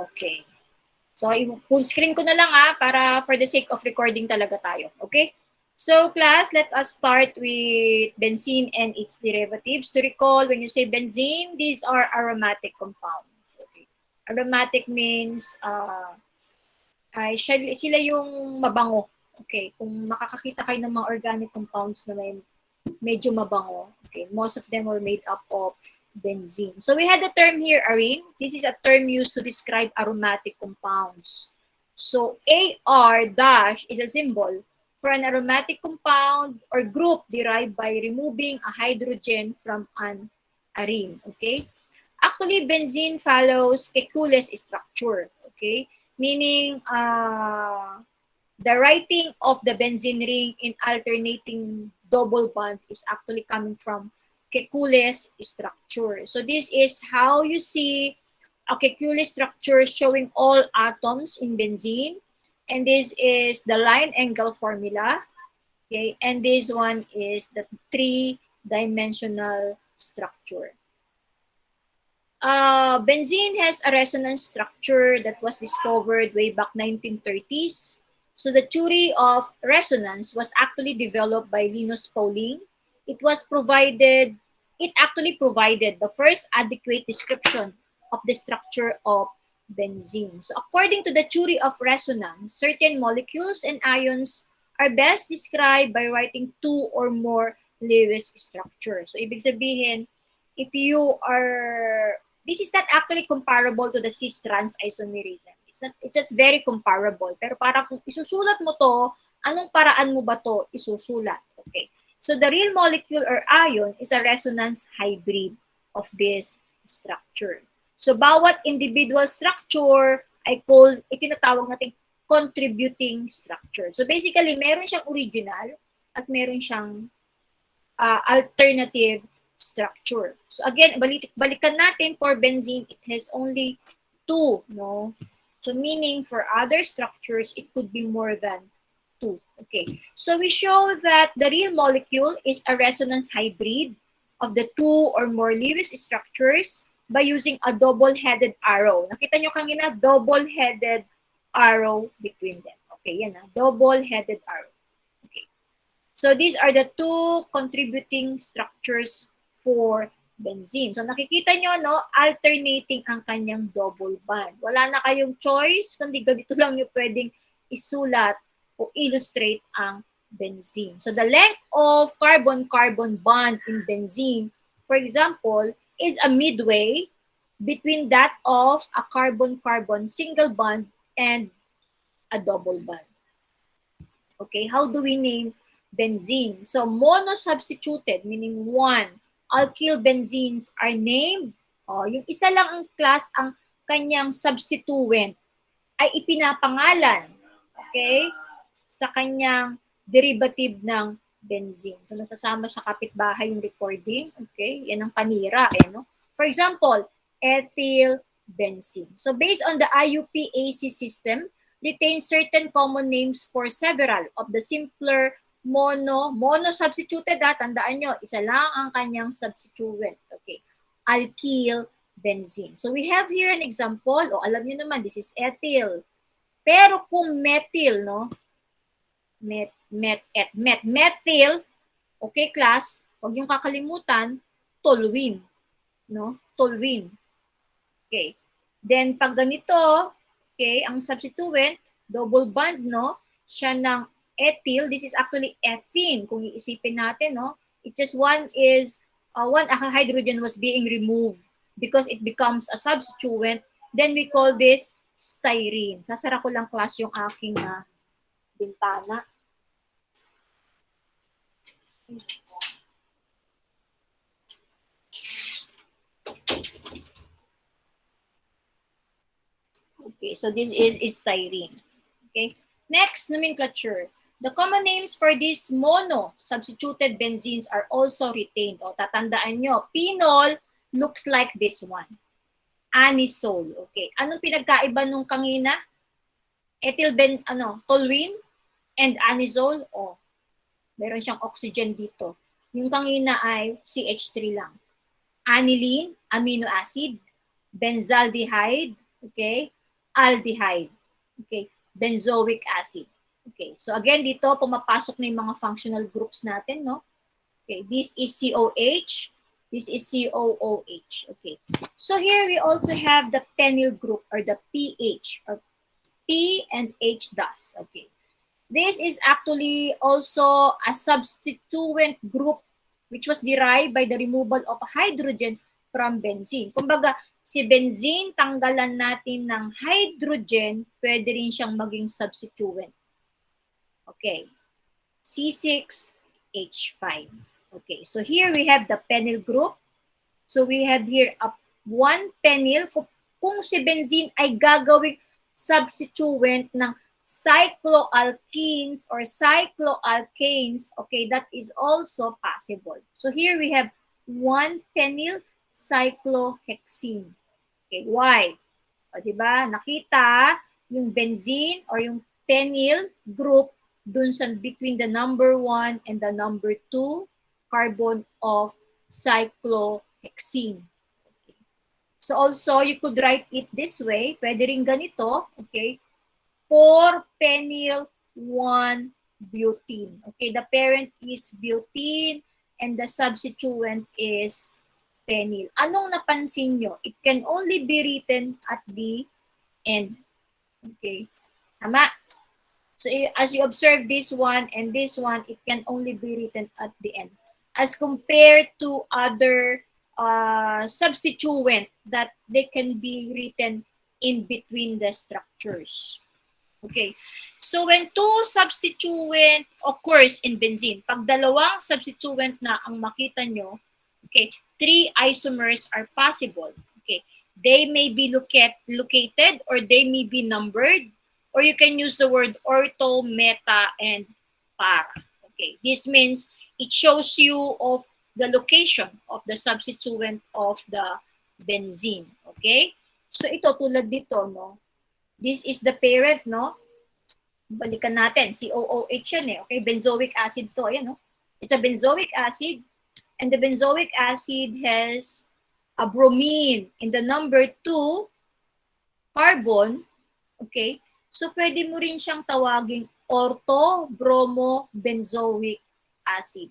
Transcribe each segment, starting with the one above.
Okay. So, full screen ko na lang para for the sake of recording talaga tayo. Okay? So, class, let us start with benzene and its derivatives. To recall, when you say benzene, these are aromatic compounds. Okay? Aromatic means sila yung mabango. Okay? Kung makakakita kayo ng mga organic compounds na may medyo mabango, okay, most of them were made up of benzene. So we had the term here, Arin. This is a term used to describe aromatic compounds. So AR dash is a symbol for an aromatic compound or group derived by removing a hydrogen from an arene. Okay? Actually, benzene follows Kekule's structure. Okay? Meaning, the writing of the benzene ring in alternating double bond is actually coming from Kekule's structure. So this is how you see a Kekule structure showing all atoms in benzene. And this is the line angle formula. Okay, and this one is the three-dimensional structure. Benzene has a resonance structure that was discovered way back 1930s. So the theory of resonance was actually developed by Linus Pauling. It actually provided the first adequate description of the structure of benzene. So according to the theory of resonance, certain molecules and ions are best described by writing two or more Lewis structures. So ibig sabihin, if you are, this is not actually comparable to the cis-trans isomerism. It's just very comparable. Pero para kung isusulat mo to, anong paraan mo ba to isusulat? Okay. So the real molecule or ion is a resonance hybrid of this structure. So bawat individual structure ay itinatawag natin contributing structure. So basically, meron siyang original at meron siyang alternative structure. So again, balikan natin for benzene, it has only two, no? So meaning for other structures, it could be more than two. Okay. So we show that the real molecule is a resonance hybrid of the two or more Lewis structures by using a double-headed arrow. Nakita nyo kanina, double-headed arrow between them. Okay, yan double-headed arrow. Okay. So these are the two contributing structures for benzene. So nakikita nyo, no, alternating ang kanyang double bond. Wala na kayong choice, kundi ganito lang nyo pwedeng isulat o illustrate ang benzene. So the length of carbon-carbon bond in benzene, for example, is a midway between that of a carbon-carbon single bond and a double bond. Okay, how do we name benzene? So mono-substituted, meaning one, alkyl benzenes are named. Yung isa lang ang class, ang kanyang substituent ay ipinapangalan, okay, sa kanyang derivative ng benzene. So nasasama sa kapitbahay yung recording. Okay, yan ang panira. No? For example, ethyl benzene. So based on the IUPAC system, retains certain common names for several of the simpler mono-substituted, tandaan nyo, isa lang ang kanyang substituent. Okay, alkyl benzene. So we have here an example, alam nyo naman, this is ethyl. Pero kung methyl, no, methyl, okay class, huwag nyo kakalimutan, toluene, no, toluene. Okay, then pag ganito, okay, ang substituent, double bond, no, siya ng ethyl, this is actually ethene. Kung iisipin natin, no, it just one hydrogen was being removed because it becomes a substituent. Then we call this styrene. Sasara ko lang class yung aking bintana. Okay, so this is styrene. Okay, next, nomenclature. The common names for these mono-substituted benzenes are also retained. Tatandaan nyo, phenol looks like this one. Anisole. Okay, anong pinagkaiba nung kanina? Toluene and anisole. Meron siyang oxygen dito. Yung kanina ay CH3 lang. Aniline, amino acid. Benzaldehyde. Okay, aldehyde. Okay, benzoic acid. Okay, so again, dito pumapasok na yung mga functional groups natin, no? Okay, this is COH, this is COOH. Okay, so here we also have the phenyl group or the PH or P and H DAS. Okay, this is actually also a substituent group which was derived by the removal of hydrogen from benzene. Kumbaga, si benzene, tanggalan natin ng hydrogen, pwede rin siyang maging substituent. Okay, C6H5. Okay, so here we have the phenyl group. So we have here one phenyl. Kung si benzene ay gagawing substituent ng cycloalkenes or cycloalkanes, okay, that is also possible. So here we have one phenyl cyclohexene. Okay, why? O, diba? Nakita yung benzene or yung phenyl group dun sa between the number 1 and the number 2 carbon of cyclohexene. Okay. So also, you could write it this way. Pwede rin ganito. Okay. 4-phenyl 1-butene. Okay, the parent is butene and the substituent is phenyl. Anong napansin nyo? It can only be written at the end. Okay, tama? So as you observe this one and this one, it can only be written at the end. As compared to other substituent that they can be written in between the structures. Okay. So when two substituent occurs in benzene, pag dalawang substituent na ang makita nyo, okay, 3 isomers are possible. Okay. They may be located or they may be numbered, or you can use the word ortho, meta, and para. Okay. This means it shows you of the location of the substituent of the benzene. Okay. So ito tulad dito, no? This is the parent, no? Balikan natin. COOH yan eh. Okay, benzoic acid to. Ayan, no? It's a benzoic acid. And the benzoic acid has a bromine in the number 2 carbon. Okay? So, pwede mo rin siyang tawaging ortho-bromo-benzoic acid.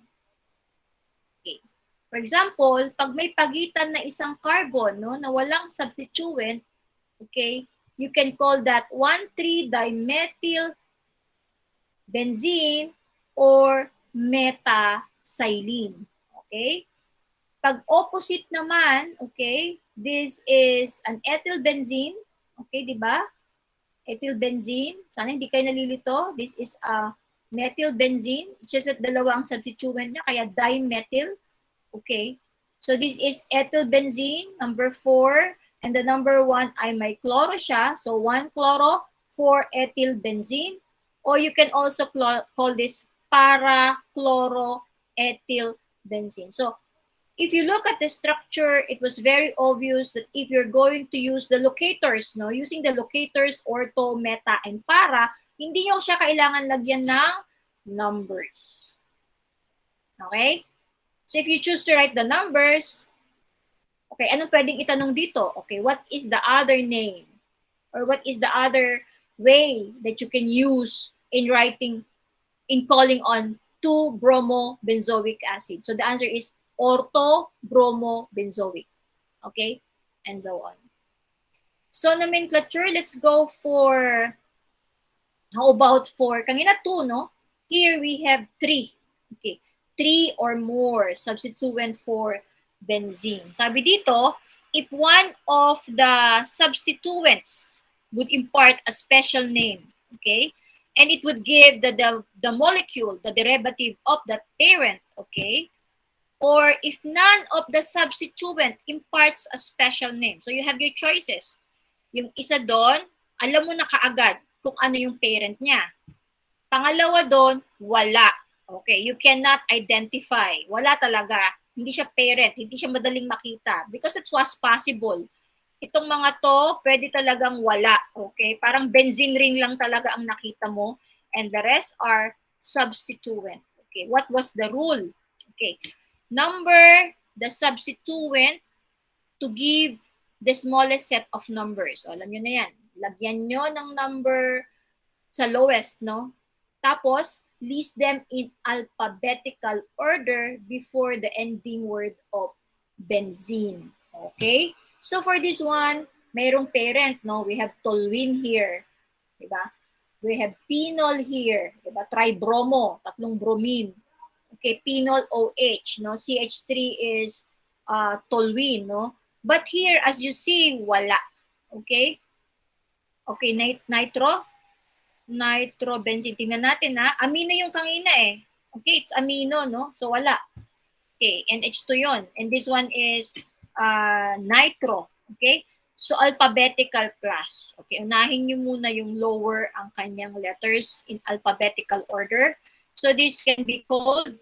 Okay. For example, pag may pagitan na isang carbon, no, na walang substituent, okay, you can call that 1,3-dimethyl benzene or methacylene. Okay? Pag opposite naman, okay, this is an ethyl benzene. Okay, di ba? Ethyl benzene. Sana hindi kayo nalilito. This is a methyl benzene. It's just that dalawa ang substituent niya, kaya dimethyl. Okay? So this is ethyl benzene, number 4. And the number 1 ay may chloro siya. So 1-chloro, 4-ethyl benzene. Or you can also call this para-chloro-ethyl benzene. So if you look at the structure, it was very obvious that if you're going to use the locators, no, using the locators, ortho, meta, and para, hindi nyo siya kailangan lagyan ng numbers. Okay? So if you choose to write the numbers, okay, anong pwedeng itanong dito? Okay, what is the other name? Or what is the other way that you can use in writing, in calling on 2-bromo-benzoic acid? So the answer is ortho-bromo-benzoic. Okay? And so on. So nomenclature, let's go for, how about for, kanina 2, no? Here we have 3. Okay. 3 or more substituent for benzene. Sabi dito, if one of the substituents would impart a special name, okay, and it would give the molecule, the derivative of the parent, okay, or if none of the substituent imparts a special name. So you have your choices. Yung isa doon, alam mo na kaagad kung ano yung parent niya. Pangalawa doon, wala. Okay, you cannot identify. Wala talaga. Hindi siya parent, hindi siya madaling makita. Because it was possible. Itong mga to, pwede talagang wala. Okay, parang benzene ring lang talaga ang nakita mo. And the rest are substituent. Okay, what was the rule? Okay, number the substituent to give the smallest set of numbers. O, alam nyo na yan. Lagyan nyo ng number sa lowest, no? Tapos, list them in alphabetical order before the ending word of benzene. Okay? So, for this one, mayroong parent, no? We have toluene here. Diba? We have phenol here. Diba? Tribromo, tatlong bromine. Okay, phenol OH, no? CH3 is toluene, no? But here, as you see, wala. Okay? Okay, nitrobenzene. Tingnan natin, ha? Amino yung kanina, eh. Okay, it's amino, no? So, wala. Okay, NH2 yon. And this one is nitro. Okay? So, alphabetical class. Okay, unahin nyo muna yung lower ang kanyang letters in alphabetical order. So, this can be called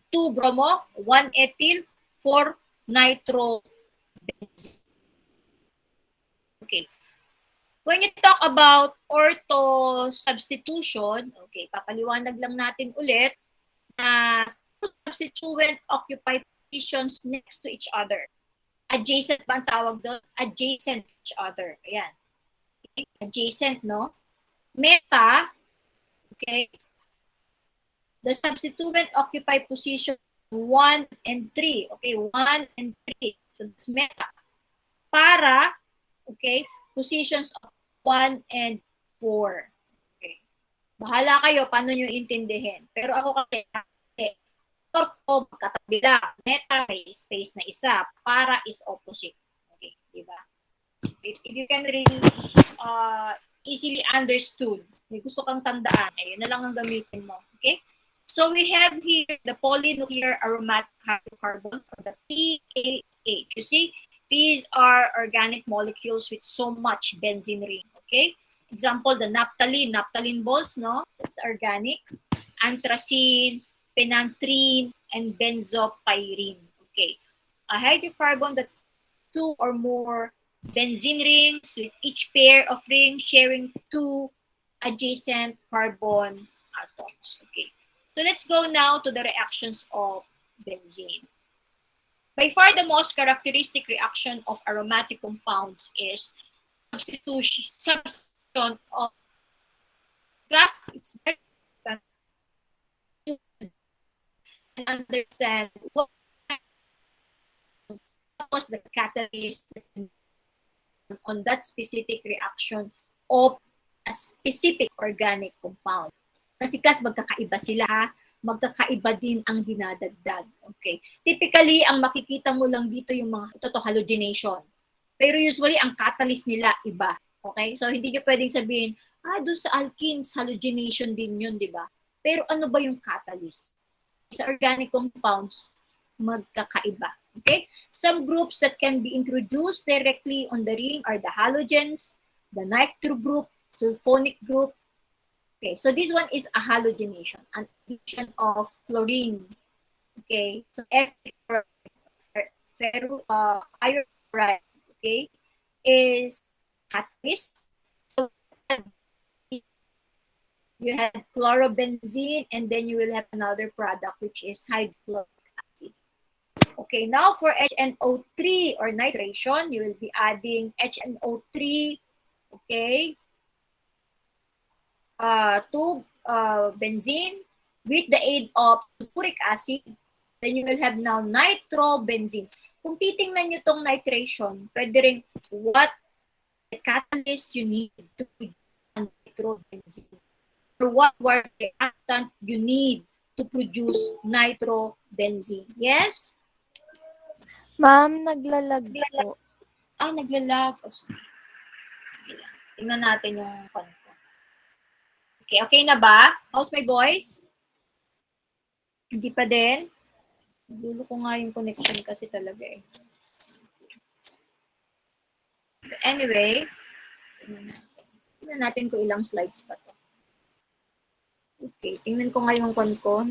2-bromo, 1-ethyl, 4-nitrobenzene. Okay. When you talk about ortho substitution, okay, papaliwanag lang natin ulit na substituent occupy positions next to each other. Adjacent ba ang tawag doon? Adjacent to each other. Ayan. Okay. Adjacent, no? Meta, okay, the substituent occupy position 1 and 3. Okay, 1 and 3. So, that's meta. Para, okay, positions of 1 and 4. Okay. Bahala kayo paano nyo intindihin. Pero ako kasi, ortho, magkatabi lang. Meta, may space na isa. Para is opposite. Okay, di ba? If you can really easily understood, may gusto kang tandaan, ayun na lang ang gamitin mo. Okay? So we have here the polynuclear aromatic hydrocarbon, or the PAH. You see, these are organic molecules with so much benzene ring. Okay? Example, the naphthalene balls, no? That's organic. Anthracene, phenanthrene, and benzopyrene. Okay. A hydrocarbon that 2 or more benzene rings with each pair of rings sharing 2 adjacent carbon atoms. Okay. So let's go now to the reactions of benzene. By far the most characteristic reaction of aromatic compounds is substitution of gas. It's very important to understand what was the catalyst on that specific reaction of a specific organic compound. Kasi magkakaiba sila, magkakaiba din ang dinadagdag. Okay. Typically, ang makikita mo lang dito yung mga halogenation. Pero usually, ang catalyst nila iba. Okay? So, hindi nyo pwedeng sabihin, doon sa alkenes, halogenation din yun, di ba? Pero ano ba yung catalyst? Sa organic compounds, magkakaiba. Okay? Some groups that can be introduced directly on the ring are the halogens, the nitro group, sulfonic group. Okay, so this one is a halogenation, an addition of chlorine. Okay, so iron chloride, okay, is catalyst. So you have chlorobenzene, and then you will have another product which is hydrochloric acid. Okay, now for HNO3 or nitration, you will be adding HNO3, okay, to benzene with the aid of sulfuric acid. Then you will have now nitrobenzene. Kung titingnan nyo itong nitration, pwede rin what the catalyst you need to produce nitrobenzene. Or what were the reactant you need to produce nitrobenzene. Yes? Ma'am, naglalag po. Naglalag. Oh, tingnan natin yung konto. Okay, okay na ba? How's my voice? Hindi pa din? Dulo ko nga yung connection kasi talaga eh. But anyway, tingnan natin kung ilang slides pa to. Okay, tingnan ko nga yung kon ko.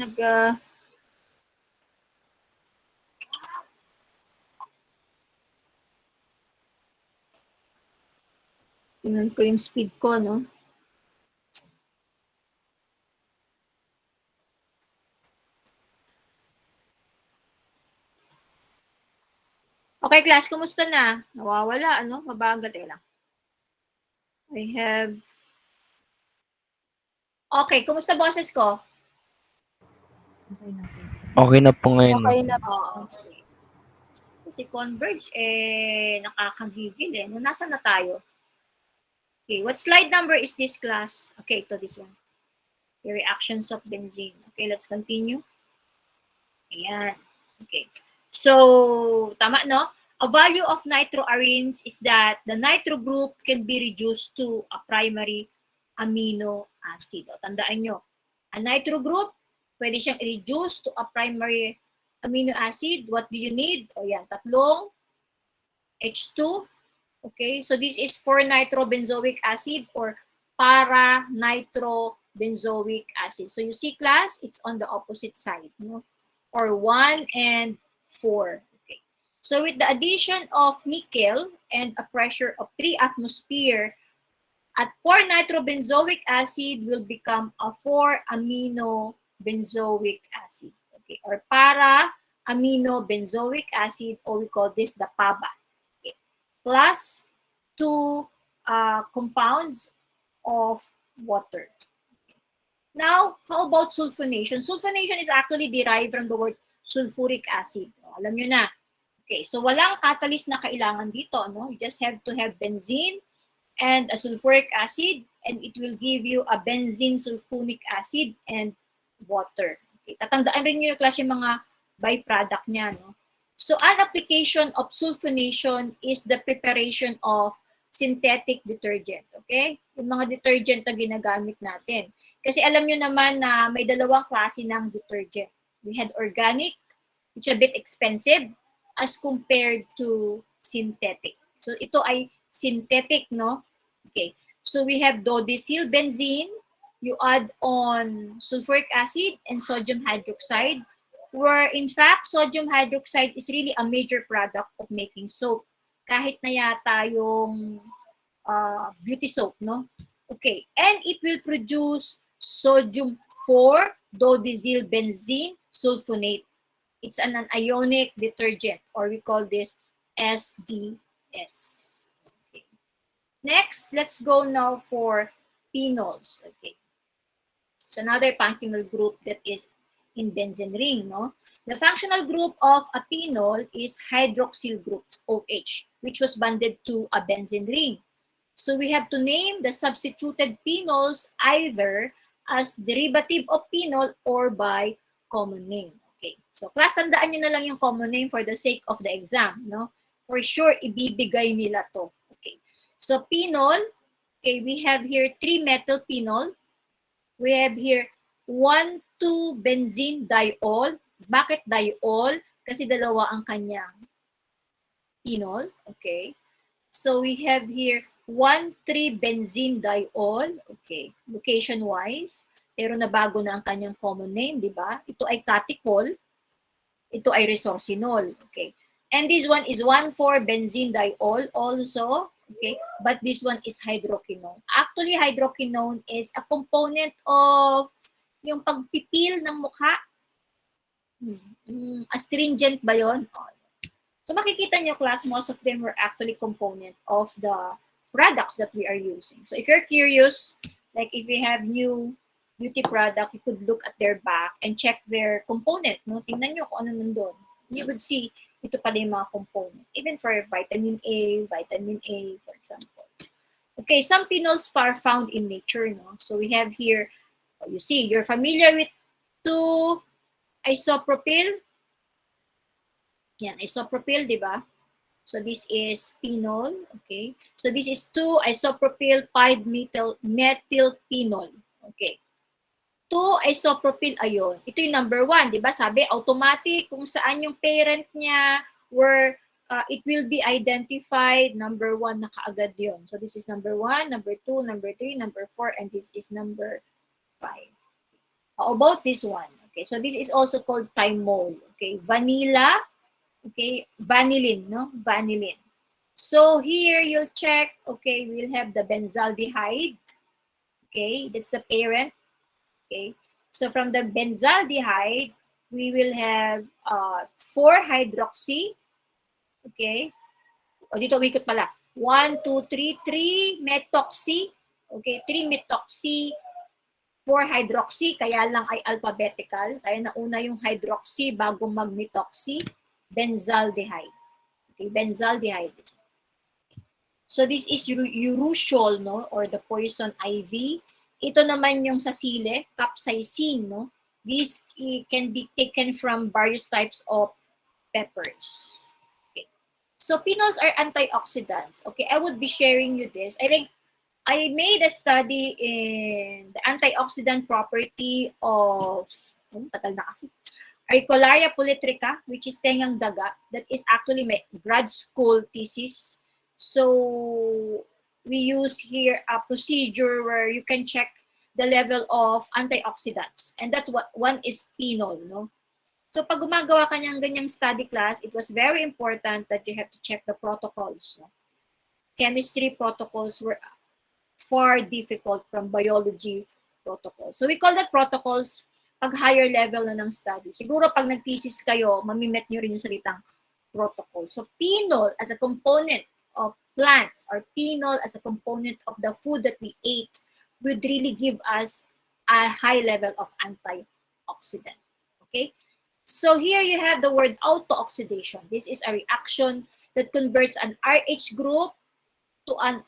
Tingnan ko yung speed ko, no? Okay, class, kumusta na? Nawawala, ano? Mabagal lang. I have... Okay, kumusta boses ko? Okay na po ngayon, Okay ma'am. na po. Okay. Kasi Converge, nakakagigil eh. No, nasa na tayo? Okay, what slide number is this, class? Okay, to this one. The reactions of benzene. Okay, let's continue. Ayan. Okay. So, tama, no? A value of nitroarenes is that the nitro group can be reduced to a primary amino acid. O, tandaan nyo, a nitro group, pwede siyang reduce to a primary amino acid. What do you need? O yan, tatlong H2. Okay, so this is 4-nitrobenzoic acid or para-nitrobenzoic acid. So you see, class, it's on the opposite side, no? Or 1 and 4. Okay. So with the addition of nickel and a pressure of 3 atmosphere, at 4-nitrobenzoic acid will become a 4-amino-benzoic acid. Okay, or para-amino-benzoic acid, or we call this the PABA. Okay. Plus 2 compounds of water. Now, how about sulfonation? Sulfonation is actually derived from the word sulfuric acid. Alam nyo na. Okay, so walang catalyst na kailangan dito. No? You just have to have benzene and a sulfuric acid, and it will give you a benzene sulfonic acid and water. Okay, tatandaan rin nyo yung klase mga byproduct niya. No? So, an application of sulfonation is the preparation of synthetic detergent. Okay? Yung mga detergent na ginagamit natin. Kasi alam nyo naman na may dalawang klase ng detergent. We had organic, which is a bit expensive, as compared to synthetic. So, ito ay synthetic, no? Okay. So, we have dodecyl benzene. You add on sulfuric acid and sodium hydroxide, where in fact, sodium hydroxide is really a major product of making soap. Kahit na yata yung beauty soap, no? Okay. And it will produce sodium 4-dodecyl benzene sulfonate. It's an anionic detergent, or we call this SDS. Okay. Next, let's go now for phenols. Okay. It's another functional group that is in benzene ring, no? The functional group of a phenol is hydroxyl group, OH, which was bonded to a benzene ring. So we have to name the substituted phenols either as derivative of phenol or by common name. Okay. So class, tandaan nyo na lang yung common name for the sake of the exam, no? For sure, ibibigay nila to. Okay. So phenol, okay, we have here 3-methyl phenol. We have here 1,2-benzene diol. Bakit diol? Kasi dalawa ang kanyang phenol. Okay. So we have here 1,3-benzene diol. Okay. Location-wise. Pero nabago na ang kanyang common name, di ba? Ito ay catechol. Ito ay resorcinol. Okay. And this one is 1,4-benzene diol also. Okay. But this one is hydroquinone. Actually, hydroquinone is a component of yung pagpipil ng mukha. Astringent ba yun? So makikita nyo, class, most of them were actually component of the products that we are using. So if you're curious, like if you have new beauty product, you could look at their back and check their component. No? Tingnan nyo kung ano nandun. You would see ito pala yung mga component. Even for vitamin A, for example. Okay, some phenols are found in nature. No? So we have here, you see, you're familiar with 2-isopropyl. Yan, isopropyl, di ba? So this is phenol, okay? So this is 2-isopropyl 5-methylphenol, okay? 2-isopropyl ayon. Ito yung number 1, di ba? Sabi, automatic kung saan yung parent niya, where it will be identified, number 1 na kaagad yun. So this is number 1, number 2, number 3, number 4, and this is number 5. How about this one? Okay, so this is also called thymol, okay? Vanilla, okay, vanillin, no? Vanillin. So here you'll check, okay, we'll have the benzaldehyde, okay, that's the parent, okay. So from the benzaldehyde, we will have 4-hydroxy, okay. O dito, wikot pala. 1, 2, 3, 3-methoxy. Okay, 3-methoxy, 4-hydroxy, kaya lang ay alphabetical. Kaya nauna yung hydroxy bago mag-methoxy. Benzaldehyde. Okay, benzaldehyde. So this is urushiol, no, or the poison ivy. Ito naman yung sa sile, capsaicin, no. This can be taken from various types of peppers. Okay. So phenols are antioxidants. Okay, I would be sharing you this. I think I made a study in the antioxidant property of tagal na kasi. Auricularia polytrica, which is tengang daga, that is actually my grad school thesis. So we use here a procedure where you can check the level of antioxidants, and that one is phenol, no? So pag gumagawa ka ng ganyang study class, it was very important that you have to check the protocols. No? Chemistry protocols were far difficult from biology protocols. So we call that protocols pag higher level na ng study. Siguro pag nag-thesis kayo, mamimet nyo rin yung salitang protocol. So phenol as a component of plants or phenol as a component of the food that we ate would really give us a high level of antioxidant. Okay? So here you have the word autooxidation. This is a reaction that converts an RH group to an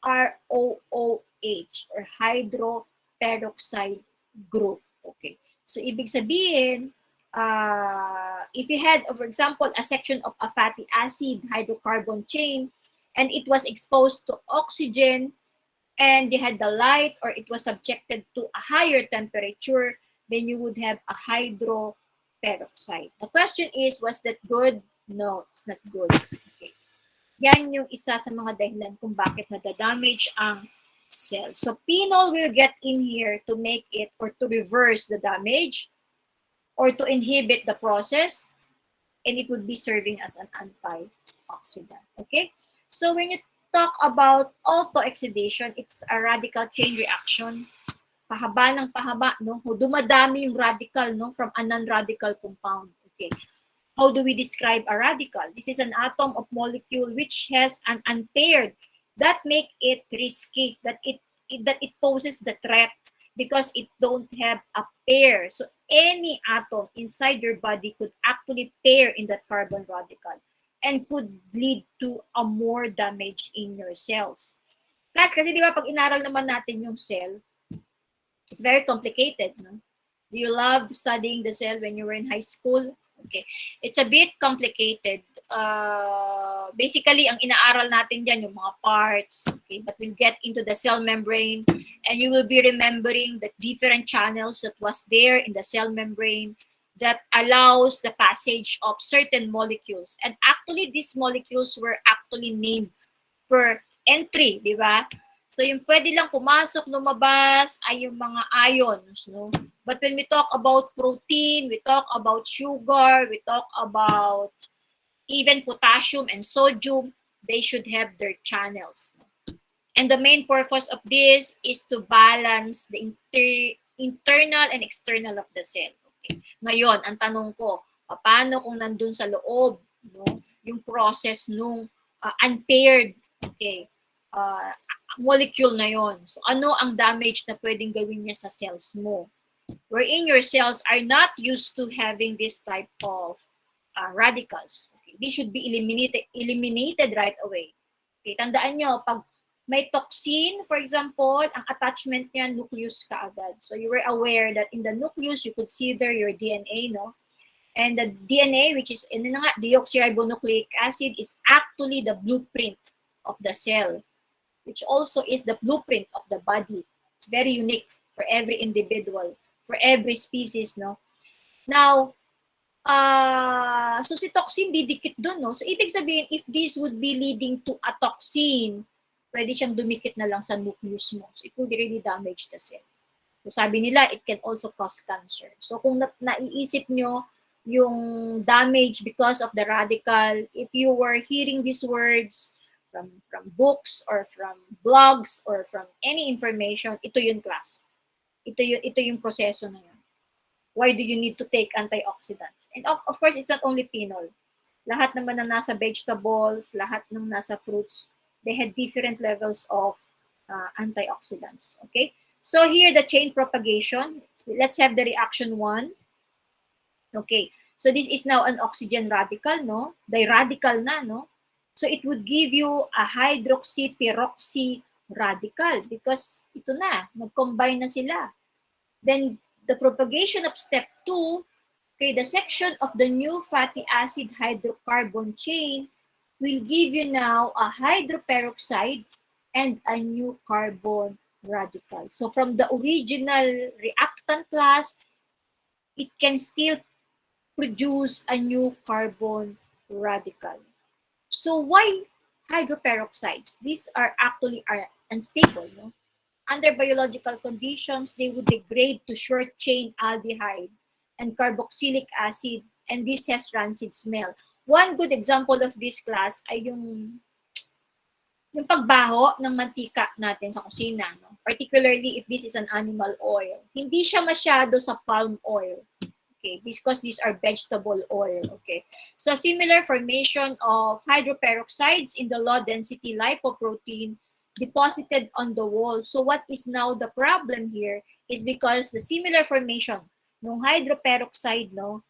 ROOH or hydroperoxide group. Okay. So ibig sabihin, if you had, for example, a section of a fatty acid hydrocarbon chain and it was exposed to oxygen and you had the light or it was subjected to a higher temperature, then you would have a hydroperoxide. The question is, was that good? No, it's not good. Okay. Yan yung isa sa mga dahilan kung bakit nadadamage ang cell. So phenol will get in here to make it or to reverse the damage or to inhibit the process, and it would be serving as an antioxidant. Okay? So when you talk about autooxidation, it's a radical chain reaction. Pahaba ng pahaba, no? Dumadami yung radical, no? From a non-radical compound. Okay. How do we describe a radical? This is an atom of molecule which has an unpaired that make it risky, that it poses the threat because it don't have a pair. So any atom inside your body could actually pair in that carbon radical and could lead to a more damage in your cells. Plus, kasi di ba pag inaral naman natin yung cell, it's very complicated, no? Do you love studying the cell when you were in high school? Okay. It's a bit complicated. Basically, ang inaaral natin dyan, yung mga parts. Okay. But we'll get into the cell membrane and you will be remembering the different channels that was there in the cell membrane that allows the passage of certain molecules. And actually, these molecules were actually named per entry, di ba? So yung pwede lang pumasok, lumabas ay yung mga ions, no? But when we talk about protein, we talk about sugar, we talk about even potassium and sodium, they should have their channels. No? And the main purpose of this is to balance the internal and external of the cell. Okay. Ngayon, ang tanong ko, paano kung nandun sa loob, no, yung process nung unpaired, okay, molecule na yon. So ano ang damage na pwedeng gawin niya sa cells mo? Wherein your cells are not used to having this type of radicals. Okay. They should be eliminated right away. Okay. Tandaan nyo, pag may toxin, for example, ang attachment niya, nucleus kaagad. So you were aware that in the nucleus, you could see there your DNA, no? And the DNA, which is deoxyribonucleic acid, is actually the blueprint of the cell, which also is the blueprint of the body. It's very unique for every individual, for every species, no? Now, so si toxin didikit dun, no? So ibig sabihin, if this would be leading to a toxin, pwede siyang dumikit na lang sa nucleus mo. So it would really damage the cell. So sabi nila, it can also cause cancer. So kung naiisip nyo yung damage because of the radical, if you were hearing these words, from books or from blogs or from any information, ito yung class. Ito yung proseso na yun. Why do you need to take antioxidants? And of course, it's not only phenol. Lahat naman na nasa vegetables, lahat ng nasa fruits, they had different levels of antioxidants. Okay, so here the chain propagation. Let's have the reaction 1. Okay, so this is now an oxygen radical, no? Diradical na, no? So it would give you a hydroxy-peroxy radical because ito na, nag-combine na sila. Then the propagation of step 2, okay, the section of the new fatty acid hydrocarbon chain will give you now a hydroperoxide and a new carbon radical. So from the original reactant class, it can still produce a new carbon radical. So why hydroperoxides? These are actually unstable. No? Under biological conditions, they would degrade to short-chain aldehyde and carboxylic acid, and this has rancid smell. One good example of this class ay yung pagbaho ng mantika natin sa kusina. No? Particularly if this is an animal oil. Hindi siya masyado sa palm oil. Okay, because these are vegetable oil. Okay, so similar formation of hydroperoxides in the low density lipoprotein deposited on the wall. So what is now the problem here is because the similar formation ng hydroperoxide, no,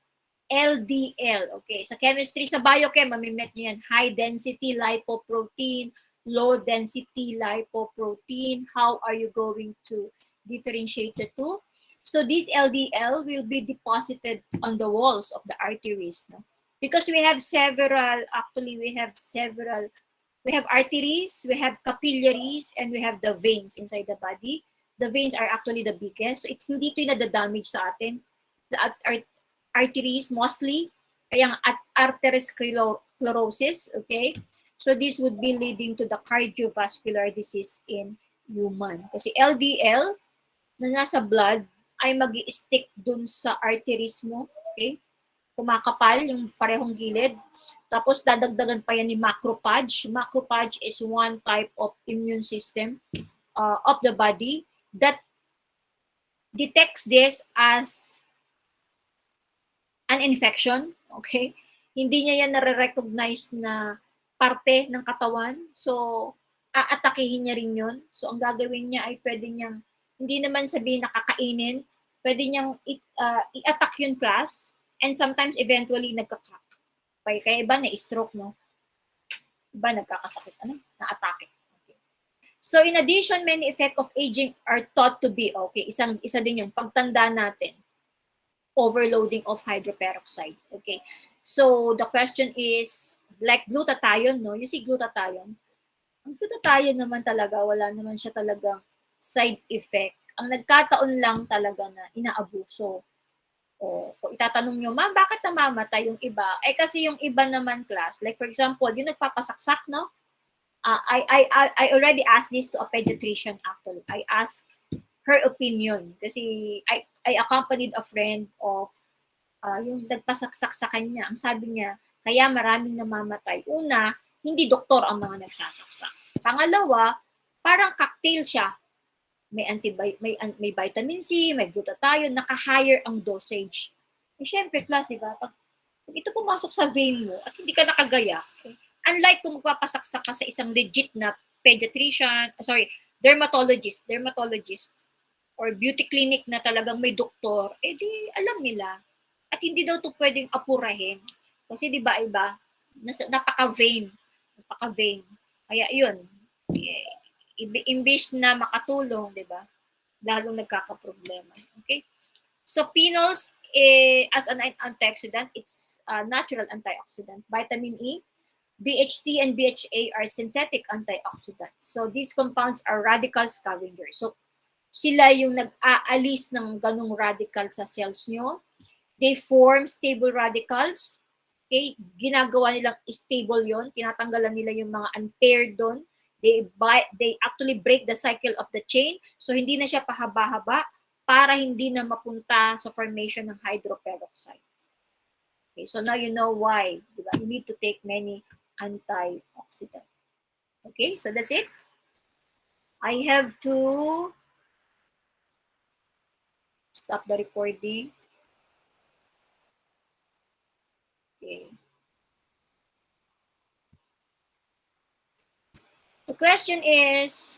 LDL. Okay, sa chemistry, sa biochem, mamimit nyo yan, high density lipoprotein, low density lipoprotein. How are you going to differentiate the two? So this LDL will be deposited on the walls of the arteries, no? Because we have several, actually we have arteries, we have capillaries, and we have the veins inside the body. The veins are actually the biggest. So it's hindi ito yung nadadamage sa atin. The arteries mostly, kaya at arteriosclerosis, okay? So this would be leading to the cardiovascular disease in human. Kasi LDL na nasa blood ay mag-i-stick dun sa arteries mo, okay? Kumakapal yung parehong gilid. Tapos dadagdagan pa yan ni macrophage. Macrophage is one type of immune system of the body that detects this as an infection, okay? Hindi niya yan nare-recognize na parte ng katawan. So, aatakihin niya rin yun. So, ang gagawin niya ay pwede niyang, hindi naman sabihin nakakainin, pwede niyang i-attack yung class, and sometimes eventually nagka-crack. Kaya iba na-stroke, no? Iba nagkakasakit, na-atake. Okay. So, in addition, many effects of aging are thought to be, okay, isa din yun, pagtanda natin, overloading of hydroperoxide. Okay. So, the question is, like glutathione, no? You see glutathione? Ang glutathione naman talaga, wala naman siya talagang side effect. Ang nagkataon lang talaga na inaabuso. O kung itatanong nyo, ma'am, bakit namamatay yung iba? Eh kasi yung iba naman class, like for example, yung nagpapasaksak, no? I already asked this to a pediatrician actually. I asked her opinion kasi I accompanied a friend of yung nagpasaksak sa kanya. Ang sabi niya, kaya maraming namamatay. Una, hindi doktor ang mga nagsasaksak. Pangalawa, parang cocktail siya. May vitamin C, may glutathione, naka-higher ang dosage. Eh, syempre, class, di ba? Pag ito pumasok sa vein mo at hindi ka nakagaya, okay? Unlike kung magpapasaksak ka sa isang legit na dermatologist, or beauty clinic na talagang may doktor, eh di alam nila. At hindi daw to pwedeng apurahin. Kasi di ba iba, napaka-vain. Kaya yun, imbis na makatulong, di ba? Lalong nagkakaproblema. Okay? So phenols, as an antioxidant, it's a natural antioxidant. Vitamin E, BHT, and BHA are synthetic antioxidants. So these compounds are radical scavengers. So sila yung nag-aalis ng ganong radical sa cells nyo. They form stable radicals. Okay? Ginagawa nilang stable yon. Tinatanggalan nila yung mga unpaired doon. They actually break the cycle of the chain. So, hindi na siya pahaba-haba para hindi na mapunta sa formation ng hydroperoxide. Okay, so now you know why. Diba? You need to take many antioxidants. Okay, so that's it. I have to stop the recording. Okay. The question is,